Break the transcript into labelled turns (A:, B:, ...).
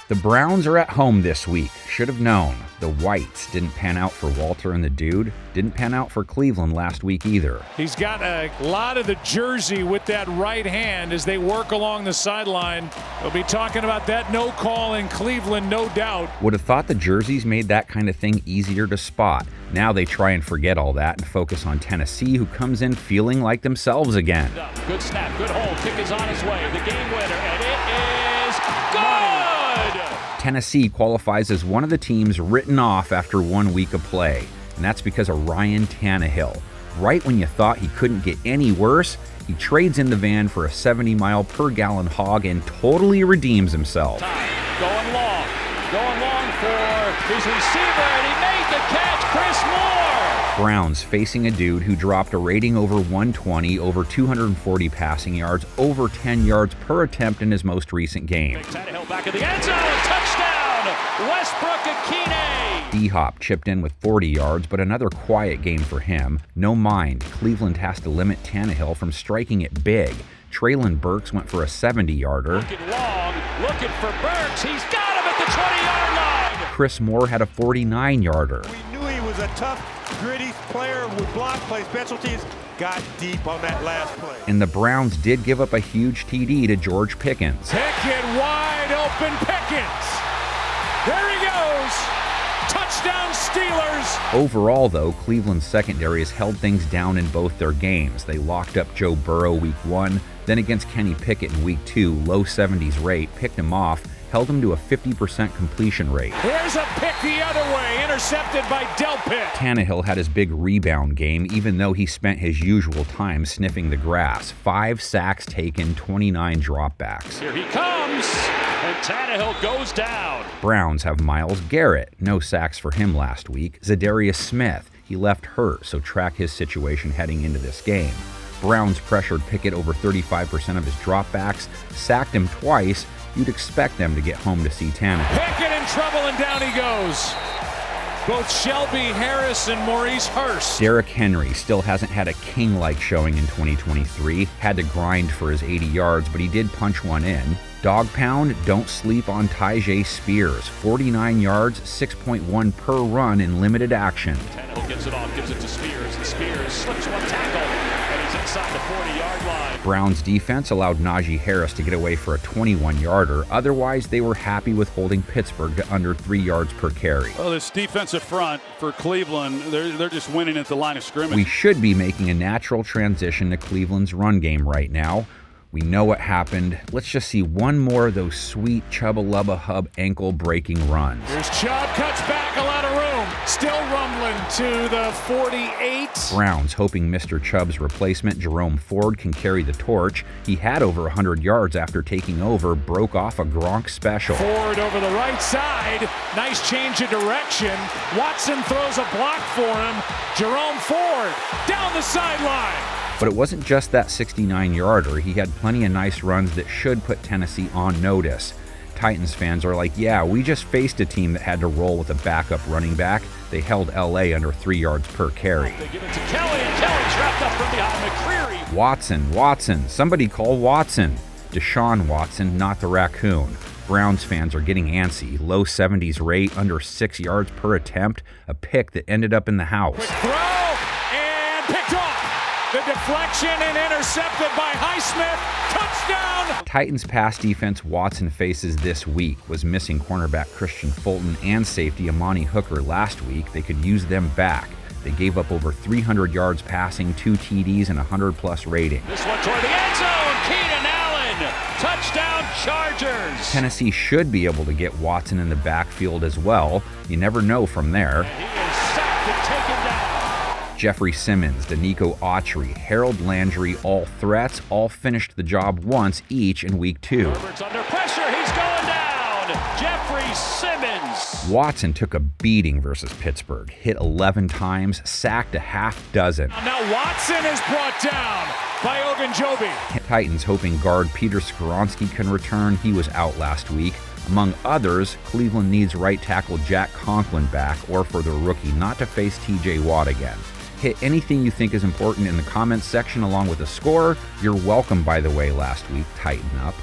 A: The Browns are at home this week. Should have known. The Whites didn't pan out for Walter and the Dude. Didn't pan out for Cleveland last week either.
B: He's got a lot of the jersey with that right hand as they work along the sideline. We'll be talking about that no call in Cleveland, no doubt.
A: Would have thought the jerseys made that kind of thing easier to spot. Now they try and forget all that and focus on Tennessee, who comes in feeling like themselves again.
C: Good snap, good hold, kick is on its way. The game winner, and it is good!
A: Tennessee qualifies as one of the teams written off after 1 week of play, and that's because of Ryan Tannehill. Right when you thought he couldn't get any worse, he trades in the van for a 70-mile-per-gallon hog and totally redeems himself.
C: Going long for his receiver, and he made the catch, Chris Moore!
A: Browns facing a dude who dropped a rating over 120, over 240 passing yards, over 10 yards per attempt in his most recent game.
C: Tannehill back in the end zone, touchdown, Westbrook-Ikhine!
A: D-Hop chipped in with 40 yards, but another quiet game for him. No mind, Cleveland has to limit Tannehill from striking it big. Treylon Burks went for a 70-yarder.
C: Looking long, looking for Burks, he's got him at the 20-yard line!
A: Chris Moore had a 49-yarder.
D: We knew he was a tough, gritty player who would block plays, special teams. Got deep on that last play.
A: And the Browns did give up a huge TD to George Pickens.
B: Pickett, wide open Pickens. There he goes. Touchdown Steelers.
A: Overall, though, Cleveland's secondary has held things down in both their games. They locked up Joe Burrow week 1, then against Kenny Pickett in week 2, low 70s rate, picked him off, held him to a 50% completion rate.
B: Here's a pick the other way, intercepted by Delpit.
A: Tannehill had his big rebound game, even though he spent his usual time sniffing the grass. 5 sacks taken, 29 dropbacks.
C: Here he comes, and Tannehill goes down.
A: Browns have Myles Garrett. No sacks for him last week. Za'Darius Smith. He left hurt, so track his situation heading into this game. Browns pressured Pickett over 35% of his dropbacks, sacked him twice. You'd expect them to get home to see Tannehill.
B: Pickett in trouble, and down he goes. Both Shelby Harris and Maurice Hurst.
A: Derrick Henry still hasn't had a king-like showing in 2023. Had to grind for his 80 yards, but he did punch one in. Dog pound, don't sleep on Tyjae Spears. 49 yards, 6.1 per run in limited action.
C: Tannehill gets it off, gives it to Spears, and Spears slips one tackle, and he's inside the 40-yard line.
A: Browns defense allowed Najee Harris to get away for a 21-yarder. Otherwise, they were happy with holding Pittsburgh to under 3 yards per carry.
E: Well, this defensive front for Cleveland, they're just winning at the line of scrimmage.
A: We should be making a natural transition to Cleveland's run game right now. We know what happened. Let's just see one more of those sweet Chubba Lubba Hub ankle-breaking runs.
B: Here's Chubb, cuts back, a lot of room. Still rumbling to the 48.
A: Browns hoping Mr. Chubb's replacement, Jerome Ford, can carry the torch. He had over 100 yards after taking over, broke off a Gronk special.
B: Ford over the right side. Nice change of direction. Watson throws a block for him. Jerome Ford down the sideline.
A: But it wasn't just that 69-yarder. He had plenty of nice runs that should put Tennessee on notice. Titans fans are like, yeah, we just faced a team that had to roll with a backup running back. They held LA under 3 yards per carry.
C: They give it to Kelly, and Kelly's wrapped up from behind McCreary.
A: Watson. Somebody call Watson. Deshaun Watson, not the raccoon. Browns fans are getting antsy. Low 70s rate, under 6 yards per attempt. A pick that ended up in the house.
B: Quick throw, and picked off. The deflection and intercepted by Highsmith. Touchdown!
A: Titans pass defense Watson faces this week was missing cornerback Christian Fulton and safety Amani Hooker last week. They could use them back. They gave up over 300 yards passing, 2 TDs, and 100-plus rating.
C: This one toward the end zone. Keenan Allen. Touchdown Chargers.
A: Tennessee should be able to get Watson in the backfield as well. You never know from there.
C: He is sacked and taken down.
A: Jeffrey Simmons, Danico Autry, Harold Landry, all threats, all finished the job once each in week 2.
C: Herbert's under pressure. He's going down. Jeffrey Simmons.
A: Watson took a beating versus Pittsburgh, hit 11 times, sacked a half dozen.
B: Now Watson is brought down by Ogunjobi.
A: Titans hoping guard Peter Skoronski can return. He was out last week. Among others, Cleveland needs right tackle Jack Conklin back, or for their rookie not to face TJ Watt again. Hit anything you think is important in the comments section along with a score. You're welcome, by the way, last week. Tighten up.